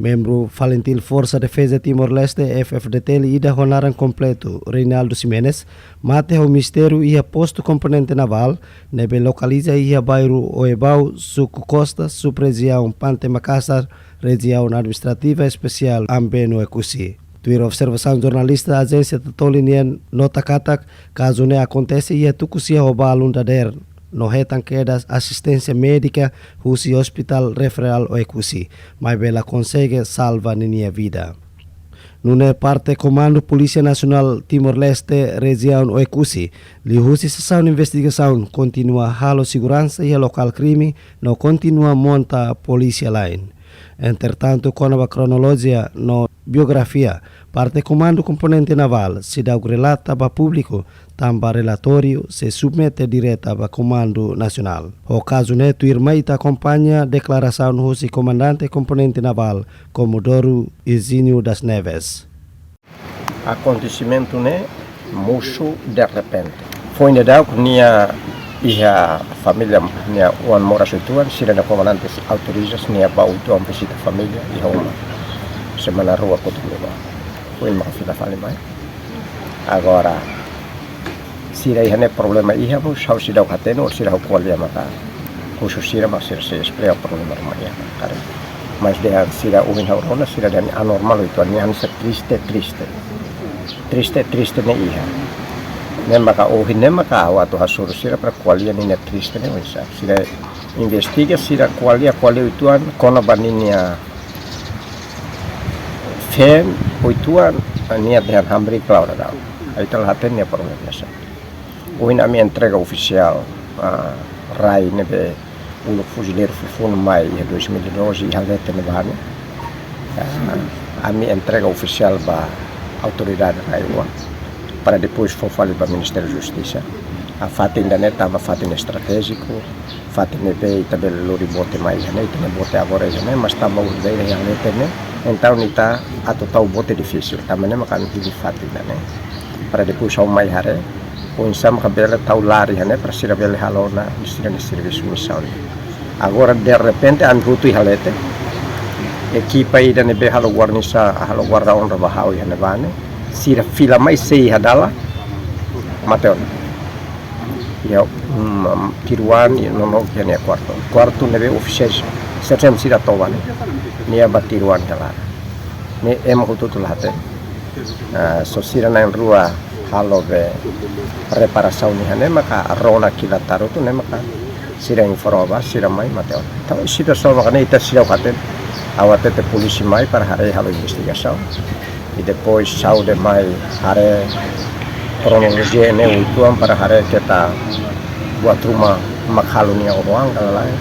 Membro Valentil Força Defesa Timor-Leste, FFDT, ida honaran completo, Reinaldo Ximenes, mate o mistério e posto componente naval, nebe localiza e bairro Oebau, Suco Costa, subregião Pante Macassar, região administrativa especial Ambeno Ecusi. Tuir observação jornalista da agência Tatolinian nota katak, caso ne acontece e tucusia o balundader, no retan queda assistência médica, Husi Hospital Referral o Ecusi, mas ela consegue salvar minha vida. Nune parte Comando Polícia Nacional Timor-Leste, região o Ecusi, li Husi sessão de investigação continua halo segurança e local crime, não continua monta polícia line. Entretanto, com a cronologia no biografia, parte Comando Componente Naval se dá o relata para público, tamba relatório se submete direto para Comando Nacional. O caso neto irmãita acompanha declaração do Comandante Componente Naval, Comodoro Isinio das Neves. Acontecimento né, muito de repente. Foi na dau que a família minha uma mora situan, se o comandante autoriza minha bau tuan visita família e uma semana rua cotumiba. Foi uma filha fale mais. Agora se aí é problema e vamos ao se dá o cateno ou se dá o qualia maka. Khusus sira masih se explica problema rumahnya cara. Mas de se dá o inhaurona se dá anormal itu ani triste ne iha. Nemaka nemaka awatu hasuru sira para qualia ni triste ne wisa. Sira investiga sira qualia ituan kona baninya fem oituan ania dengan hambri clara dau. Aí telah hatenya problema sa. Hoje a minha entrega oficial RAI nebe o fuzileiro foi no maio de 2012 e halete nevane. A minha entrega oficial para a autoridade RAI para depois for falar para o Ministério da Justiça. A FAT ainda não estava FAT estratégico, FAT nebe também lori bote mais né, também bote agora né, mas estava o dele halete né. Então está a total bote difícil, também não makan de FAT ainda né. Para depois ao mais hare o sama cabela tau lari né para ser bela halona de serviço missão. Agora de repente an rutu halete equipa ida nebe halo guarda honra bahau né vane sira fila mais sei hadala mateo ya tiruan no ne quarto nebe oficiais certain sira tovan ne batiruan kala ne em rutu tulate so sira na rua halo be reparação ni hane maka rona kila taru tu ne maka sira informa sira mai mateo então sira só maka ne ita sira katen awate te polisi mai para hare halo investigação e depois saude mai hare cronologia ne utuan para hare kita buat rumah makhalo ni orang kalalai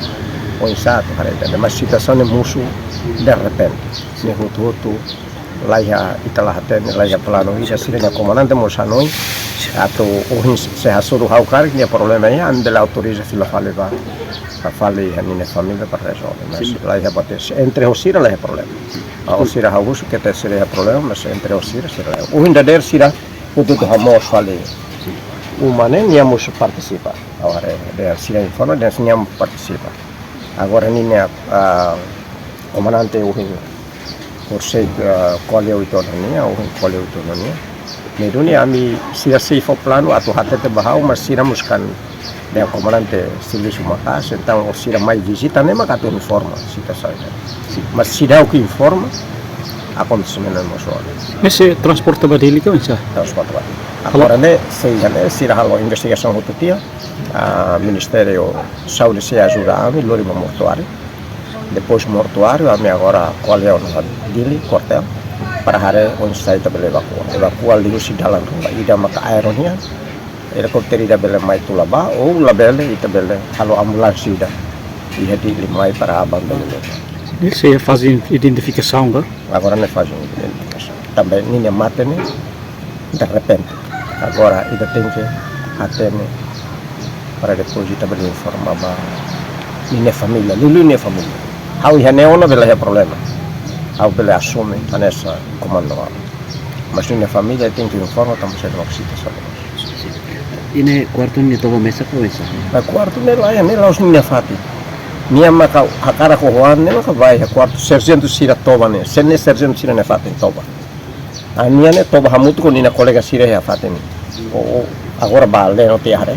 poin satu hare dan mas situação ne musuh de repente ne hutu laiha italah haten laiha plano isa sirenya comandante mosanoi atau ohin se hasuru haukar que problema aí ande la autoriza fila faleva fale hanine família para resolver mas laiha bates entre osira laiha problema osira hausu que te seria problema mas entre osira será ohin dader sira untuk hamos fale umane niamos participar agora de sira informa de niam participar agora nine comandante ohin por ser qual autonomia ou qual autonomia. Meduni ami sira safe plano atau hatete bahau mas sira muskan dengan comandante Silvio Matas então o sira mai visita nem maka tu informa sita saja. Mas sira o que informa acontecimento no solo. Esse transporte badílico isso? Transporte badílico. Agora né sira halo investigação rotutia Ministério Saúde se ajuda a mi lori mortuário. Depois mortuário, a minha agora qual é o dili quartel para hare onde sai também evacuar ali o dalam rua ida maka aeronia helikopter ida bele mai tu laba ou labele ida bele halo ambulância ida ia di limai para abang bele isso faz identificação tá? Agora não faz identificação também ninguém mata né de repente agora ida tem que atene para depois ida bele informar ba minha família lulu minha família hau ihane ona bela é problema hau bela assume nessa comando mas minha família tem que informar também se não precisa saber ini quarto ni toba mesa ko isa quarto ne lá os minha fati Nia maka hakara ko hoan ne maka vai ha quarto sargento sira toba ne senne sargento sira ne faten toba ania ne toba hamutu ko nina colega sira ya faten o agora bale no te hare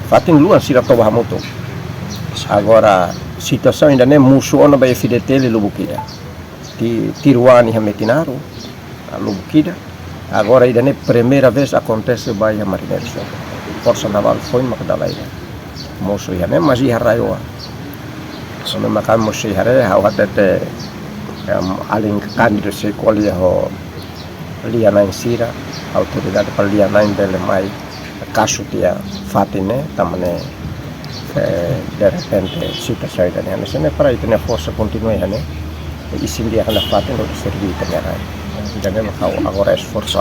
faten lua sira toba hamutu agora situação ainda nem musu ono ba fidetele lubukida ti tiruani hametinaru a lubukida agora ainda nem primeira vez acontece vai a marineiros força naval foi makdalaida musu ya nem mas ia raioa sono makan musu hare hawatete aling kandido se kolia ho liana insira autoridade para liana indele mai caso dia fatine tamane de repente situação da né se ne para ir na força continue né e sim dia na fatine do serviço também né agora é esforço